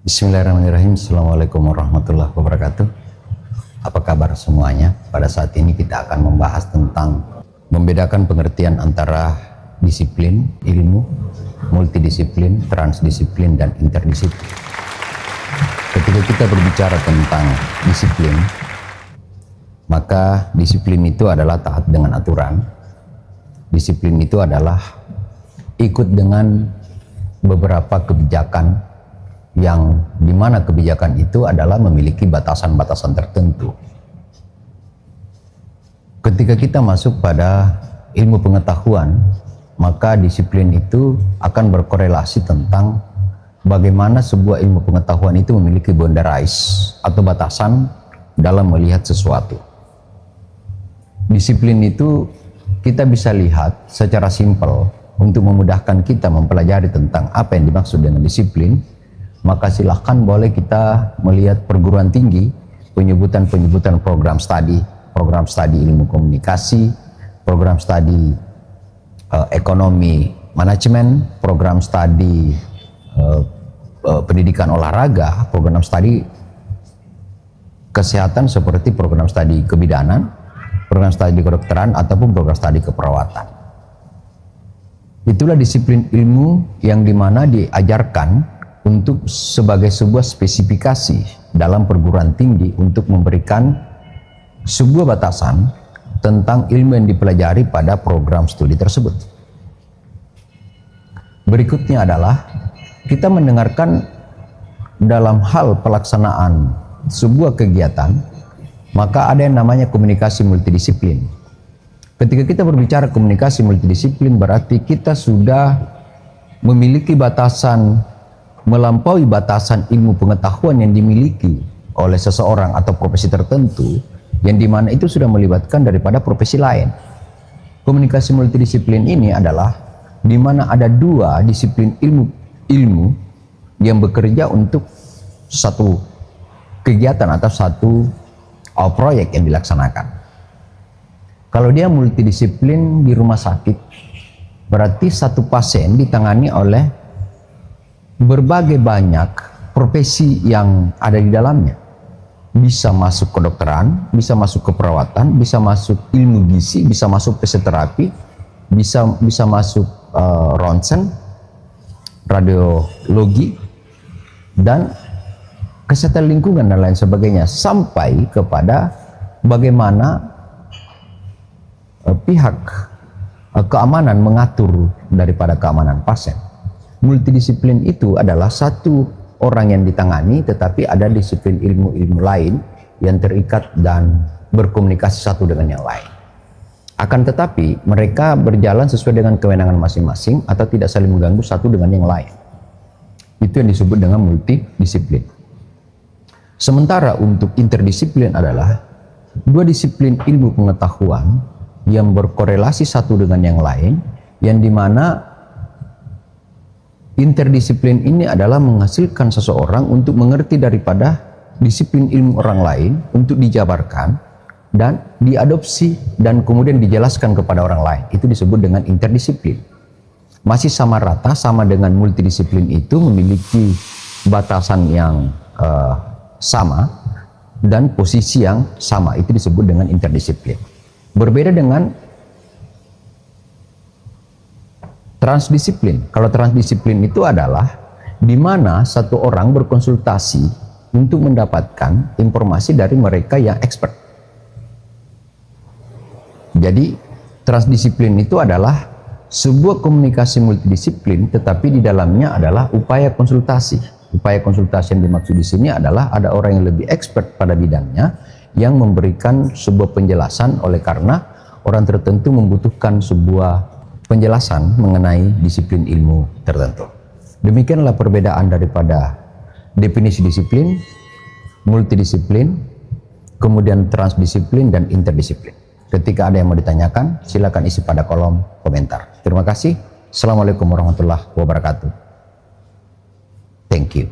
Bismillahirrahmanirrahim. Assalamualaikum warahmatullahi wabarakatuh. Apa kabar semuanya? Pada saat ini kita akan membahas tentang membedakan pengertian antara disiplin, ilmu, multidisiplin, transdisiplin, dan interdisiplin. Ketika kita berbicara tentang disiplin, maka disiplin itu adalah taat dengan aturan. Disiplin itu adalah ikut dengan beberapa kebijakan yang dimana kebijakan itu adalah memiliki batasan-batasan tertentu. Ketika kita masuk pada ilmu pengetahuan, maka disiplin itu akan berkorelasi tentang bagaimana sebuah ilmu pengetahuan itu memiliki boundaries atau batasan dalam melihat sesuatu. Disiplin itu kita bisa lihat secara simpel untuk memudahkan kita mempelajari tentang apa yang dimaksud dengan disiplin. Maka silahkan boleh kita melihat perguruan tinggi, penyebutan program studi ilmu komunikasi, program studi ekonomi manajemen, program studi pendidikan olahraga, program studi kesehatan seperti program studi kebidanan, program studi kedokteran, ataupun program studi keperawatan. Itulah disiplin ilmu yang dimana diajarkan untuk sebagai sebuah spesifikasi dalam perguruan tinggi untuk memberikan sebuah batasan tentang ilmu yang dipelajari pada program studi tersebut. Berikutnya adalah kita mendengarkan dalam hal pelaksanaan sebuah kegiatan, maka ada yang namanya komunikasi multidisiplin. Ketika kita berbicara komunikasi multidisiplin, berarti kita sudah memiliki batasan, melampaui batasan ilmu pengetahuan yang dimiliki oleh seseorang atau profesi tertentu, yang dimana itu sudah melibatkan daripada profesi lain. Komunikasi multidisiplin ini adalah dimana ada dua disiplin ilmu yang bekerja untuk satu kegiatan atau satu proyek yang dilaksanakan. Kalau dia multidisiplin di rumah sakit, berarti satu pasien ditangani oleh berbagai banyak profesi yang ada di dalamnya. Bisa masuk kedokteran, bisa masuk keperawatan, bisa masuk ilmu gizi, bisa masuk fisioterapi, bisa masuk ronsen, radiologi, dan kesehatan lingkungan dan lain sebagainya, sampai kepada bagaimana pihak keamanan mengatur daripada keamanan pasien. Multidisiplin itu adalah satu orang yang ditangani, tetapi ada disiplin ilmu-ilmu lain yang terikat dan berkomunikasi satu dengan yang lain. Akan tetapi mereka berjalan sesuai dengan kewenangan masing-masing atau tidak saling mengganggu satu dengan yang lain. Itu yang disebut dengan multidisiplin. Sementara untuk interdisiplin adalah dua disiplin ilmu pengetahuan yang berkorelasi satu dengan yang lain, yang dimana interdisiplin ini adalah menghasilkan seseorang untuk mengerti daripada disiplin ilmu orang lain untuk dijabarkan dan diadopsi dan kemudian dijelaskan kepada orang lain. Itu disebut dengan interdisiplin. Masih sama rata sama dengan multidisiplin itu memiliki batasan yang sama dan posisi yang sama. Itu disebut dengan interdisiplin. Berbeda dengan transdisiplin. Kalau transdisiplin itu adalah di mana satu orang berkonsultasi untuk mendapatkan informasi dari mereka yang expert. Jadi transdisiplin itu adalah sebuah komunikasi multidisiplin, tetapi di dalamnya adalah upaya konsultasi. Upaya konsultasi yang dimaksud di sini adalah ada orang yang lebih expert pada bidangnya yang memberikan sebuah penjelasan, oleh karena orang tertentu membutuhkan sebuah penjelasan mengenai disiplin ilmu tertentu. Demikianlah perbedaan daripada definisi disiplin, multidisiplin, kemudian transdisiplin, dan interdisiplin. Ketika ada yang mau ditanyakan, silakan isi pada kolom komentar. Terima kasih. Assalamualaikum warahmatullahi wabarakatuh. Thank you.